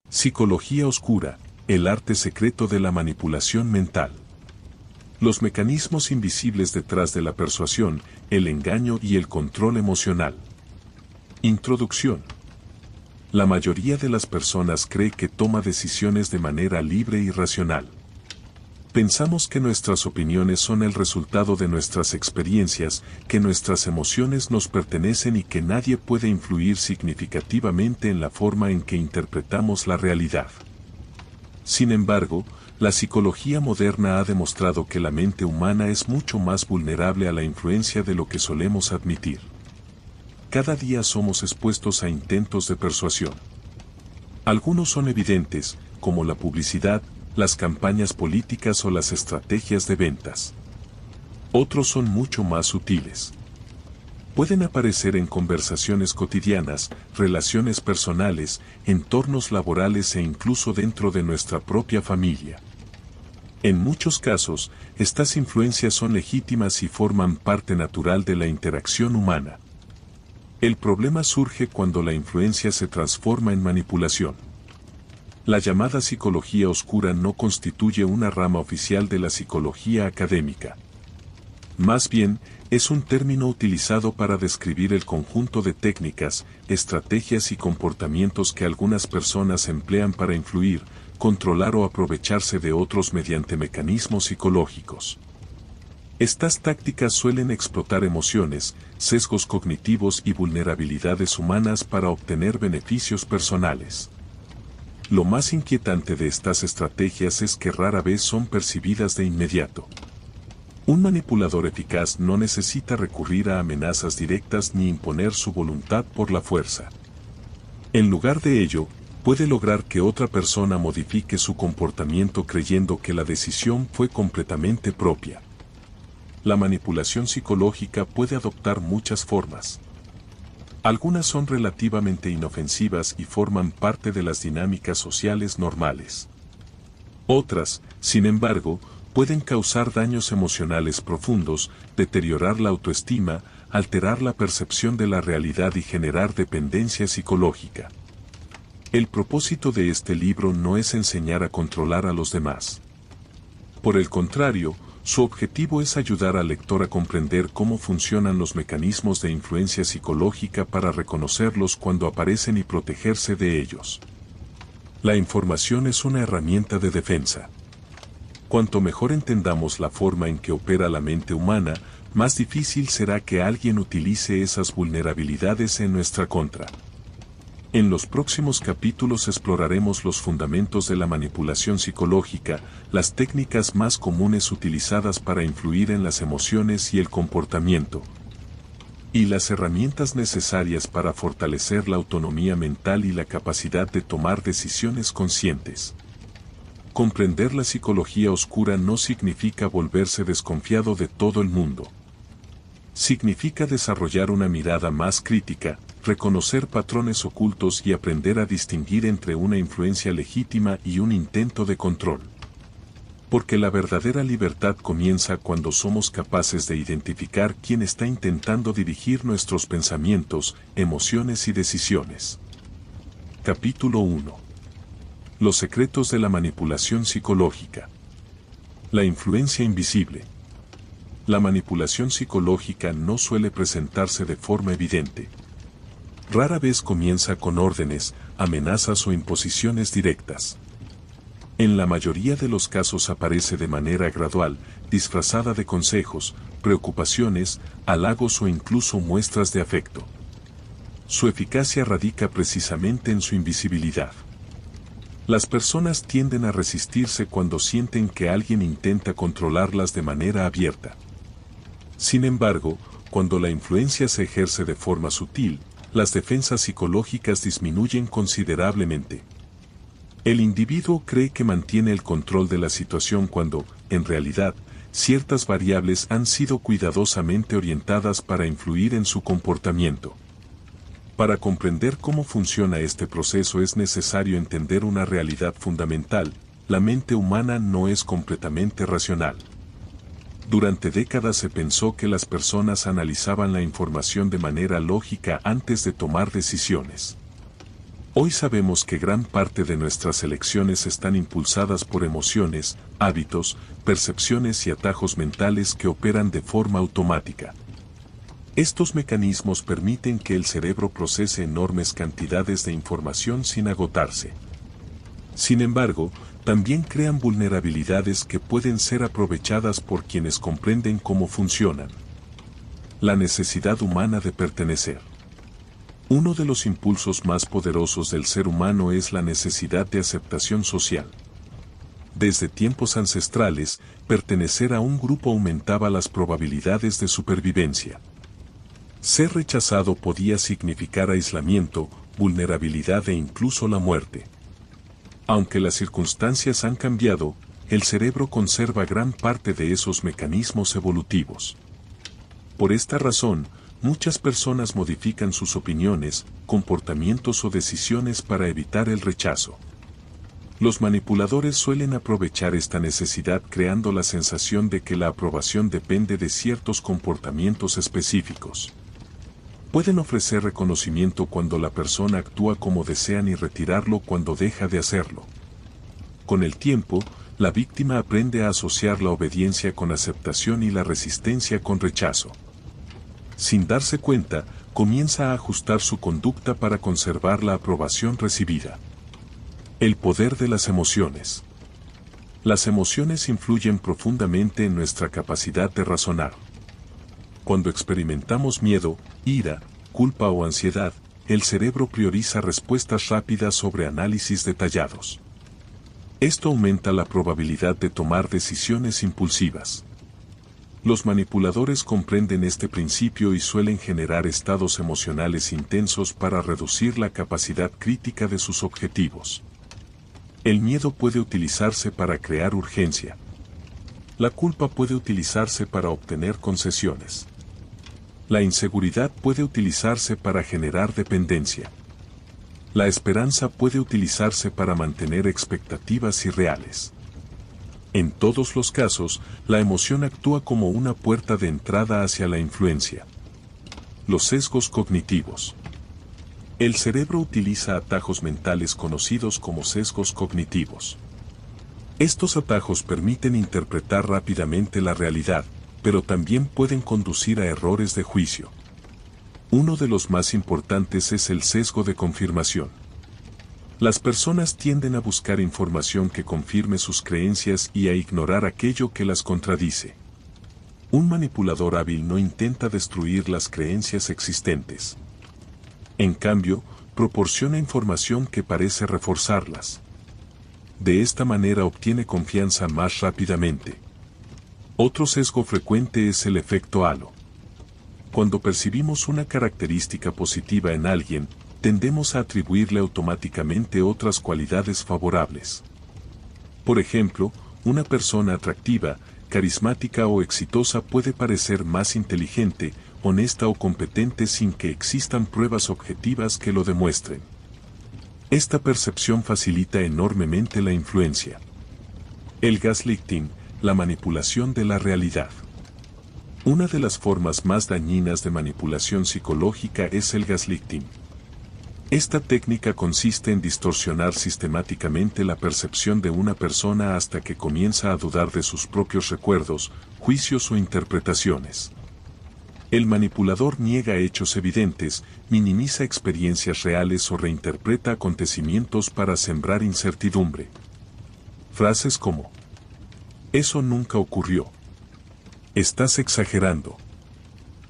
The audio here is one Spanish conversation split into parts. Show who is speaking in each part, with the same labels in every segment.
Speaker 1: Psicología oscura, el arte secreto de la manipulación mental. Los mecanismos invisibles detrás de la persuasión, el engaño y el control emocional. Introducción. La mayoría de las personas cree que toma decisiones de manera libre y racional. Pensamos que nuestras opiniones son el resultado de nuestras experiencias, que nuestras emociones nos pertenecen y que nadie puede influir significativamente en la forma en que interpretamos la realidad. Sin embargo, la psicología moderna ha demostrado que la mente humana es mucho más vulnerable a la influencia de lo que solemos admitir. Cada día somos expuestos a intentos de persuasión. Algunos son evidentes, como la publicidad, las campañas políticas o las estrategias de ventas. Otros son mucho más sutiles. Pueden aparecer en conversaciones cotidianas, relaciones personales, entornos laborales e incluso dentro de nuestra propia familia. En muchos casos, estas influencias son legítimas y forman parte natural de la interacción humana. El problema surge cuando la influencia se transforma en manipulación. La llamada psicología oscura no constituye una rama oficial de la psicología académica. Más bien, es un término utilizado para describir el conjunto de técnicas, estrategias y comportamientos que algunas personas emplean para influir, controlar o aprovecharse de otros mediante mecanismos psicológicos. Estas tácticas suelen explotar emociones, sesgos cognitivos y vulnerabilidades humanas para obtener beneficios personales. Lo más inquietante de estas estrategias es que rara vez son percibidas de inmediato. Un manipulador eficaz no necesita recurrir a amenazas directas ni imponer su voluntad por la fuerza. En lugar de ello, puede lograr que otra persona modifique su comportamiento creyendo que la decisión fue completamente propia. La manipulación psicológica puede adoptar muchas formas. Algunas son relativamente inofensivas y forman parte de las dinámicas sociales normales. Otras, sin embargo, pueden causar daños emocionales profundos, deteriorar la autoestima, alterar la percepción de la realidad y generar dependencia psicológica. El propósito de este libro no es enseñar a controlar a los demás. Por el contrario, su objetivo es ayudar al lector a comprender cómo funcionan los mecanismos de influencia psicológica para reconocerlos cuando aparecen y protegerse de ellos. La información es una herramienta de defensa. Cuanto mejor entendamos la forma en que opera la mente humana, más difícil será que alguien utilice esas vulnerabilidades en nuestra contra. En los próximos capítulos exploraremos los fundamentos de la manipulación psicológica, las técnicas más comunes utilizadas para influir en las emociones y el comportamiento, y las herramientas necesarias para fortalecer la autonomía mental y la capacidad de tomar decisiones conscientes. Comprender la psicología oscura no significa volverse desconfiado de todo el mundo. Significa desarrollar una mirada más crítica, reconocer patrones ocultos y aprender a distinguir entre una influencia legítima y un intento de control. Porque la verdadera libertad comienza cuando somos capaces de identificar quién está intentando dirigir nuestros pensamientos, emociones y decisiones. Capítulo 1. Los secretos de la manipulación psicológica. La influencia invisible. La manipulación psicológica no suele presentarse de forma evidente. Rara vez comienza con órdenes, amenazas o imposiciones directas. En la mayoría de los casos aparece de manera gradual, disfrazada de consejos, preocupaciones, halagos o incluso muestras de afecto. Su eficacia radica precisamente en su invisibilidad. Las personas tienden a resistirse cuando sienten que alguien intenta controlarlas de manera abierta. Sin embargo, cuando la influencia se ejerce de forma sutil, las defensas psicológicas disminuyen considerablemente. El individuo cree que mantiene el control de la situación cuando, en realidad, ciertas variables han sido cuidadosamente orientadas para influir en su comportamiento. Para comprender cómo funciona este proceso es necesario entender una realidad fundamental: la mente humana no es completamente racional. Durante décadas se pensó que las personas analizaban la información de manera lógica antes de tomar decisiones. Hoy sabemos que gran parte de nuestras elecciones están impulsadas por emociones, hábitos, percepciones y atajos mentales que operan de forma automática. Estos mecanismos permiten que el cerebro procese enormes cantidades de información sin agotarse. Sin embargo, también crean vulnerabilidades que pueden ser aprovechadas por quienes comprenden cómo funcionan. La necesidad humana de pertenecer. Uno de los impulsos más poderosos del ser humano es la necesidad de aceptación social. Desde tiempos ancestrales, pertenecer a un grupo aumentaba las probabilidades de supervivencia. Ser rechazado podía significar aislamiento, vulnerabilidad e incluso la muerte. Aunque las circunstancias han cambiado, el cerebro conserva gran parte de esos mecanismos evolutivos. Por esta razón, muchas personas modifican sus opiniones, comportamientos o decisiones para evitar el rechazo. Los manipuladores suelen aprovechar esta necesidad creando la sensación de que la aprobación depende de ciertos comportamientos específicos. Pueden ofrecer reconocimiento cuando la persona actúa como desean y retirarlo cuando deja de hacerlo. Con el tiempo, la víctima aprende a asociar la obediencia con aceptación y la resistencia con rechazo. Sin darse cuenta, comienza a ajustar su conducta para conservar la aprobación recibida. El poder de las emociones. Las emociones influyen profundamente en nuestra capacidad de razonar. Cuando experimentamos miedo, ira, culpa o ansiedad, el cerebro prioriza respuestas rápidas sobre análisis detallados. Esto aumenta la probabilidad de tomar decisiones impulsivas. Los manipuladores comprenden este principio y suelen generar estados emocionales intensos para reducir la capacidad crítica de sus objetivos. El miedo puede utilizarse para crear urgencia. La culpa puede utilizarse para obtener concesiones. La inseguridad puede utilizarse para generar dependencia. La esperanza puede utilizarse para mantener expectativas irreales. En todos los casos, la emoción actúa como una puerta de entrada hacia la influencia. Los sesgos cognitivos. El cerebro utiliza atajos mentales conocidos como sesgos cognitivos. Estos atajos permiten interpretar rápidamente la realidad, pero también pueden conducir a errores de juicio. Uno de los más importantes es el sesgo de confirmación. Las personas tienden a buscar información que confirme sus creencias y a ignorar aquello que las contradice. Un manipulador hábil no intenta destruir las creencias existentes. En cambio, proporciona información que parece reforzarlas. De esta manera obtiene confianza más rápidamente. Otro sesgo frecuente es el efecto halo. Cuando percibimos una característica positiva en alguien, tendemos a atribuirle automáticamente otras cualidades favorables. Por ejemplo, una persona atractiva, carismática o exitosa puede parecer más inteligente, honesta o competente sin que existan pruebas objetivas que lo demuestren. Esta percepción facilita enormemente la influencia. El gaslighting, la manipulación de la realidad. Una de las formas más dañinas de manipulación psicológica es el gaslighting. Esta técnica consiste en distorsionar sistemáticamente la percepción de una persona hasta que comienza a dudar de sus propios recuerdos, juicios o interpretaciones. El manipulador niega hechos evidentes, minimiza experiencias reales o reinterpreta acontecimientos para sembrar incertidumbre. Frases como: "Eso nunca ocurrió. Estás exagerando.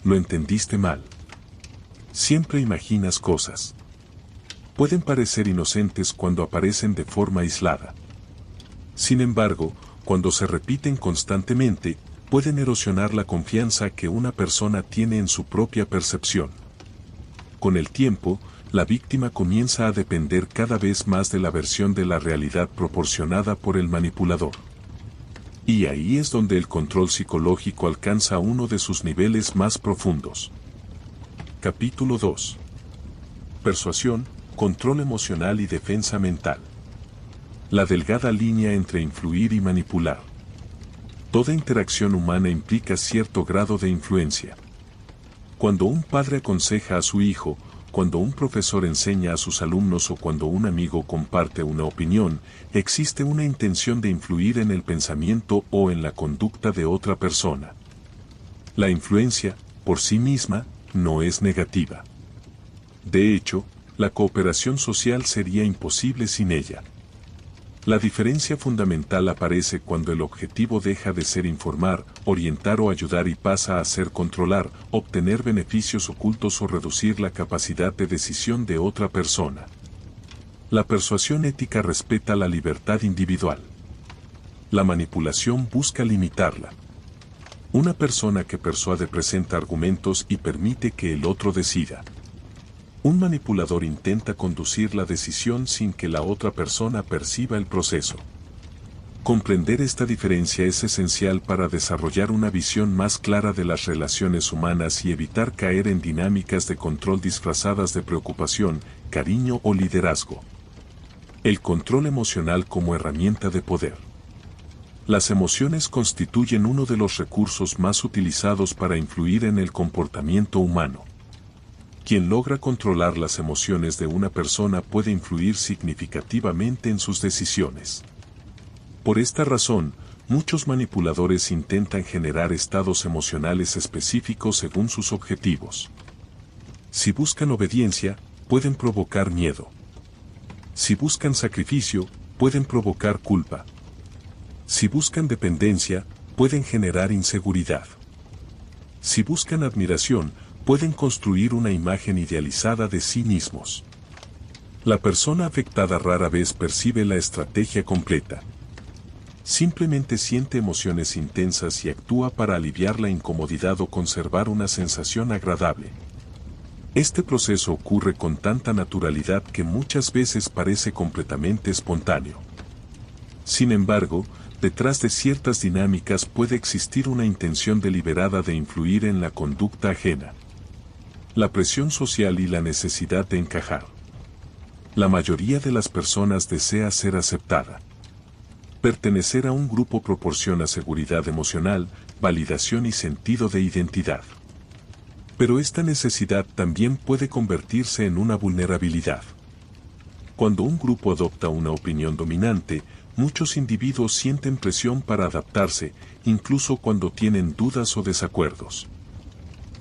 Speaker 1: Lo entendiste mal. Siempre imaginas cosas", pueden parecer inocentes cuando aparecen de forma aislada. Sin embargo, cuando se repiten constantemente, pueden erosionar la confianza que una persona tiene en su propia percepción. Con el tiempo, la víctima comienza a depender cada vez más de la versión de la realidad proporcionada por el manipulador. Y ahí es donde el control psicológico alcanza uno de sus niveles más profundos. Capítulo 2. Persuasión, control emocional y defensa mental. La delgada línea entre influir y manipular. Toda interacción humana implica cierto grado de influencia. Cuando un padre aconseja a su hijo, cuando un profesor enseña a sus alumnos o cuando un amigo comparte una opinión, existe una intención de influir en el pensamiento o en la conducta de otra persona. La influencia, por sí misma, no es negativa. De hecho, la cooperación social sería imposible sin ella. La diferencia fundamental aparece cuando el objetivo deja de ser informar, orientar o ayudar y pasa a ser controlar, obtener beneficios ocultos o reducir la capacidad de decisión de otra persona. La persuasión ética respeta la libertad individual. La manipulación busca limitarla. Una persona que persuade presenta argumentos y permite que el otro decida. Un manipulador intenta conducir la decisión sin que la otra persona perciba el proceso. Comprender esta diferencia es esencial para desarrollar una visión más clara de las relaciones humanas y evitar caer en dinámicas de control disfrazadas de preocupación, cariño o liderazgo. El control emocional como herramienta de poder. Las emociones constituyen uno de los recursos más utilizados para influir en el comportamiento humano. Quien logra controlar las emociones de una persona puede influir significativamente en sus decisiones. Por esta razón, muchos manipuladores intentan generar estados emocionales específicos según sus objetivos. Si buscan obediencia, pueden provocar miedo. Si buscan sacrificio, pueden provocar culpa. Si buscan dependencia, pueden generar inseguridad. Si buscan admiración, pueden construir una imagen idealizada de sí mismos. La persona afectada rara vez percibe la estrategia completa. Simplemente siente emociones intensas y actúa para aliviar la incomodidad o conservar una sensación agradable. Este proceso ocurre con tanta naturalidad que muchas veces parece completamente espontáneo. Sin embargo, detrás de ciertas dinámicas puede existir una intención deliberada de influir en la conducta ajena. La presión social y la necesidad de encajar. La mayoría de las personas desea ser aceptada. Pertenecer a un grupo proporciona seguridad emocional, validación y sentido de identidad. Pero esta necesidad también puede convertirse en una vulnerabilidad. Cuando un grupo adopta una opinión dominante, muchos individuos sienten presión para adaptarse, incluso cuando tienen dudas o desacuerdos.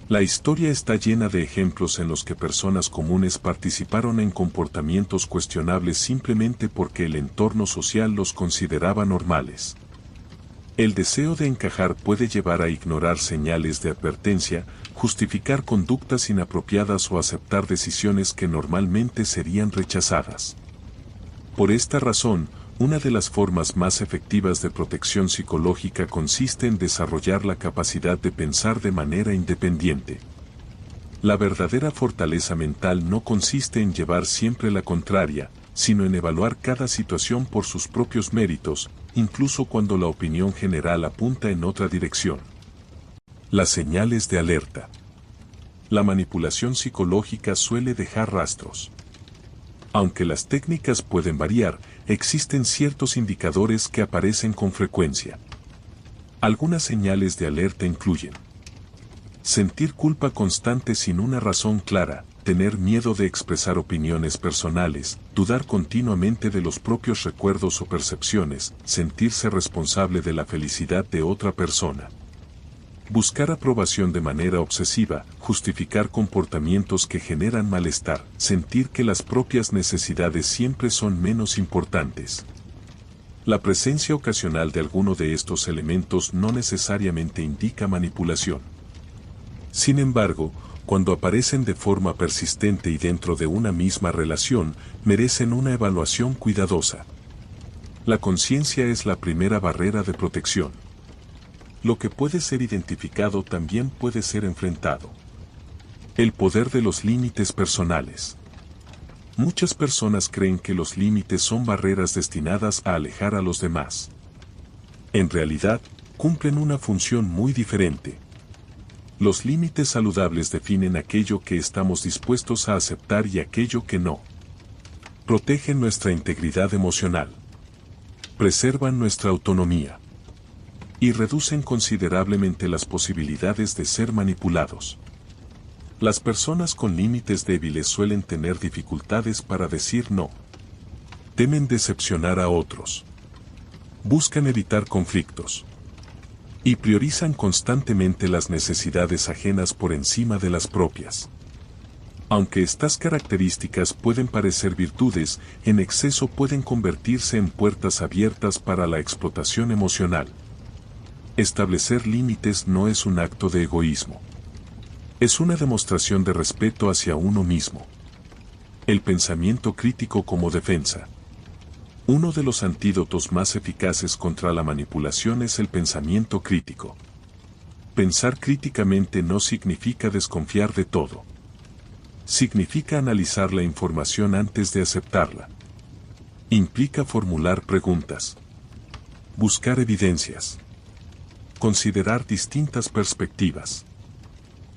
Speaker 1: La historia está llena de ejemplos en los que personas comunes participaron en comportamientos cuestionables simplemente porque el entorno social los consideraba normales. El deseo de encajar puede llevar a ignorar señales de advertencia, justificar conductas inapropiadas o aceptar decisiones que normalmente serían rechazadas. Por esta razón, una de las formas más efectivas de protección psicológica consiste en desarrollar la capacidad de pensar de manera independiente. La verdadera fortaleza mental no consiste en llevar siempre la contraria, sino en evaluar cada situación por sus propios méritos, incluso cuando la opinión general apunta en otra dirección. Las señales de alerta. La manipulación psicológica suele dejar rastros. Aunque las técnicas pueden variar, existen ciertos indicadores que aparecen con frecuencia. Algunas señales de alerta incluyen: sentir culpa constante sin una razón clara, tener miedo de expresar opiniones personales, dudar continuamente de los propios recuerdos o percepciones, sentirse responsable de la felicidad de otra persona. Buscar aprobación de manera obsesiva, justificar comportamientos que generan malestar, sentir que las propias necesidades siempre son menos importantes. La presencia ocasional de alguno de estos elementos no necesariamente indica manipulación. Sin embargo, cuando aparecen de forma persistente y dentro de una misma relación, merecen una evaluación cuidadosa. La conciencia es la primera barrera de protección. Lo que puede ser identificado también puede ser enfrentado. El poder de los límites personales. Muchas personas creen que los límites son barreras destinadas a alejar a los demás. En realidad, cumplen una función muy diferente. Los límites saludables definen aquello que estamos dispuestos a aceptar y aquello que no. Protegen nuestra integridad emocional. Preservan nuestra autonomía. Y reducen considerablemente las posibilidades de ser manipulados. Las personas con límites débiles suelen tener dificultades para decir no. Temen decepcionar a otros. Buscan evitar conflictos. Y priorizan constantemente las necesidades ajenas por encima de las propias. Aunque estas características pueden parecer virtudes, en exceso pueden convertirse en puertas abiertas para la explotación emocional. Establecer límites no es un acto de egoísmo. Es una demostración de respeto hacia uno mismo. El pensamiento crítico como defensa. Uno de los antídotos más eficaces contra la manipulación es el pensamiento crítico. Pensar críticamente no significa desconfiar de todo. Significa analizar la información antes de aceptarla. Implica formular preguntas. Buscar evidencias. Considerar distintas perspectivas.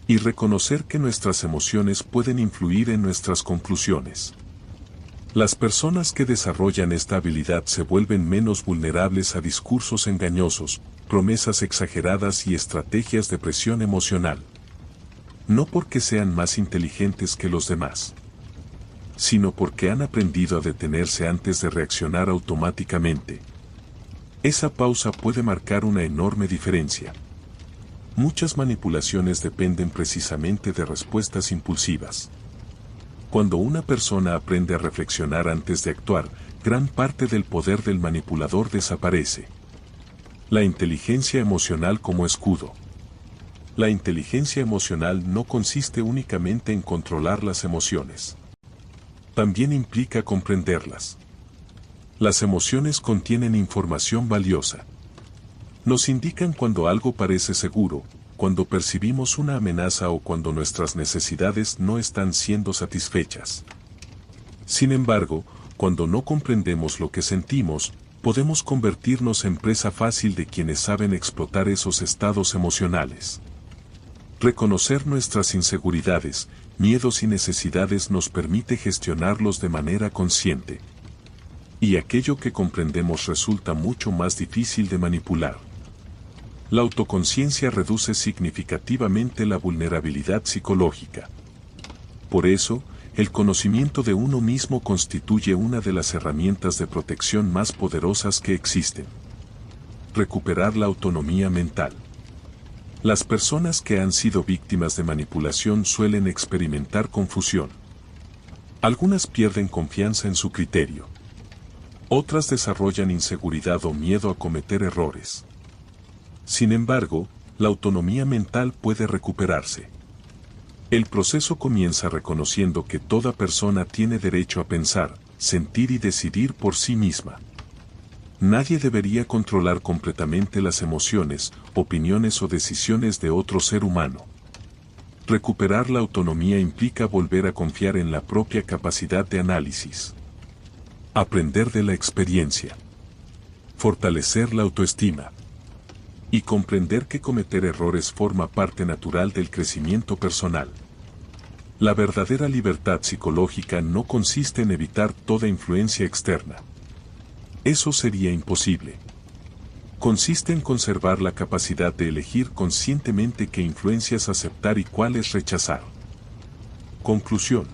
Speaker 1: Y reconocer que nuestras emociones pueden influir en nuestras conclusiones. Las personas que desarrollan esta habilidad se vuelven menos vulnerables a discursos engañosos, promesas exageradas y estrategias de presión emocional. No porque sean más inteligentes que los demás, sino porque han aprendido a detenerse antes de reaccionar automáticamente. Esa pausa puede marcar una enorme diferencia. Muchas manipulaciones dependen precisamente de respuestas impulsivas. Cuando una persona aprende a reflexionar antes de actuar, gran parte del poder del manipulador desaparece. La inteligencia emocional como escudo. La inteligencia emocional no consiste únicamente en controlar las emociones. También implica comprenderlas. Las emociones contienen información valiosa. Nos indican cuando algo parece seguro, cuando percibimos una amenaza o cuando nuestras necesidades no están siendo satisfechas. Sin embargo, cuando no comprendemos lo que sentimos, podemos convertirnos en presa fácil de quienes saben explotar esos estados emocionales. Reconocer nuestras inseguridades, miedos y necesidades nos permite gestionarlos de manera consciente. Y aquello que comprendemos resulta mucho más difícil de manipular. La autoconciencia reduce significativamente la vulnerabilidad psicológica. Por eso, el conocimiento de uno mismo constituye una de las herramientas de protección más poderosas que existen. Recuperar la autonomía mental. Las personas que han sido víctimas de manipulación suelen experimentar confusión. Algunas pierden confianza en su criterio. Otras desarrollan inseguridad o miedo a cometer errores. Sin embargo, la autonomía mental puede recuperarse. El proceso comienza reconociendo que toda persona tiene derecho a pensar, sentir y decidir por sí misma. Nadie debería controlar completamente las emociones, opiniones o decisiones de otro ser humano. Recuperar la autonomía implica volver a confiar en la propia capacidad de análisis. Aprender de la experiencia. Fortalecer la autoestima. Y comprender que cometer errores forma parte natural del crecimiento personal. La verdadera libertad psicológica no consiste en evitar toda influencia externa. Eso sería imposible. Consiste en conservar la capacidad de elegir conscientemente qué influencias aceptar y cuáles rechazar. Conclusión.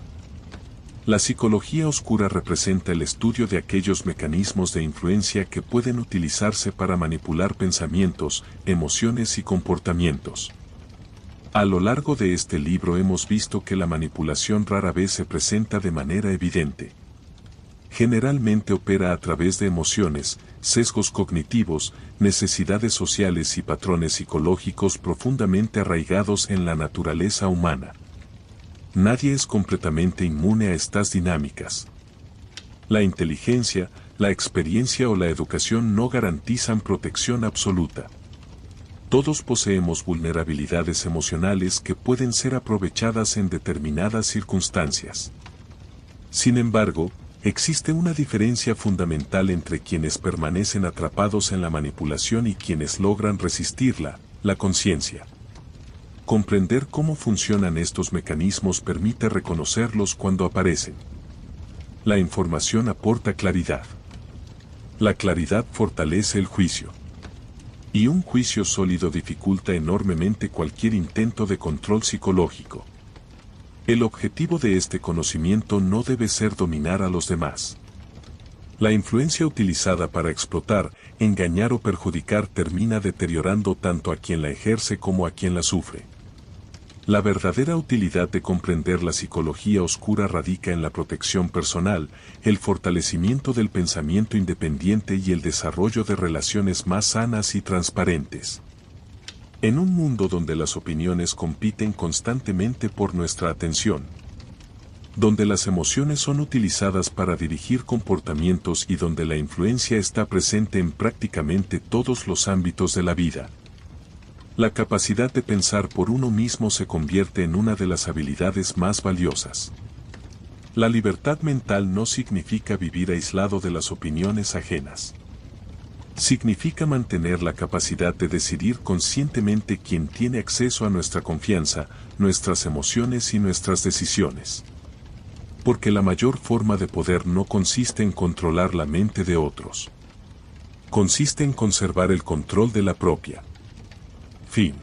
Speaker 1: La psicología oscura representa el estudio de aquellos mecanismos de influencia que pueden utilizarse para manipular pensamientos, emociones y comportamientos. A lo largo de este libro hemos visto que la manipulación rara vez se presenta de manera evidente. Generalmente opera a través de emociones, sesgos cognitivos, necesidades sociales y patrones psicológicos profundamente arraigados en la naturaleza humana. Nadie es completamente inmune a estas dinámicas. La inteligencia, la experiencia o la educación no garantizan protección absoluta. Todos poseemos vulnerabilidades emocionales que pueden ser aprovechadas en determinadas circunstancias. Sin embargo, existe una diferencia fundamental entre quienes permanecen atrapados en la manipulación y quienes logran resistirla, la conciencia. Comprender cómo funcionan estos mecanismos permite reconocerlos cuando aparecen. La información aporta claridad. La claridad fortalece el juicio. Y un juicio sólido dificulta enormemente cualquier intento de control psicológico. El objetivo de este conocimiento no debe ser dominar a los demás. La influencia utilizada para explotar, engañar o perjudicar termina deteriorando tanto a quien la ejerce como a quien la sufre. La verdadera utilidad de comprender la psicología oscura radica en la protección personal, el fortalecimiento del pensamiento independiente y el desarrollo de relaciones más sanas y transparentes. En un mundo donde las opiniones compiten constantemente por nuestra atención, donde las emociones son utilizadas para dirigir comportamientos y donde la influencia está presente en prácticamente todos los ámbitos de la vida, la capacidad de pensar por uno mismo se convierte en una de las habilidades más valiosas. La libertad mental no significa vivir aislado de las opiniones ajenas. Significa mantener la capacidad de decidir conscientemente quién tiene acceso a nuestra confianza, nuestras emociones y nuestras decisiones. Porque la mayor forma de poder no consiste en controlar la mente de otros. Consiste en conservar el control de la propia. Fin.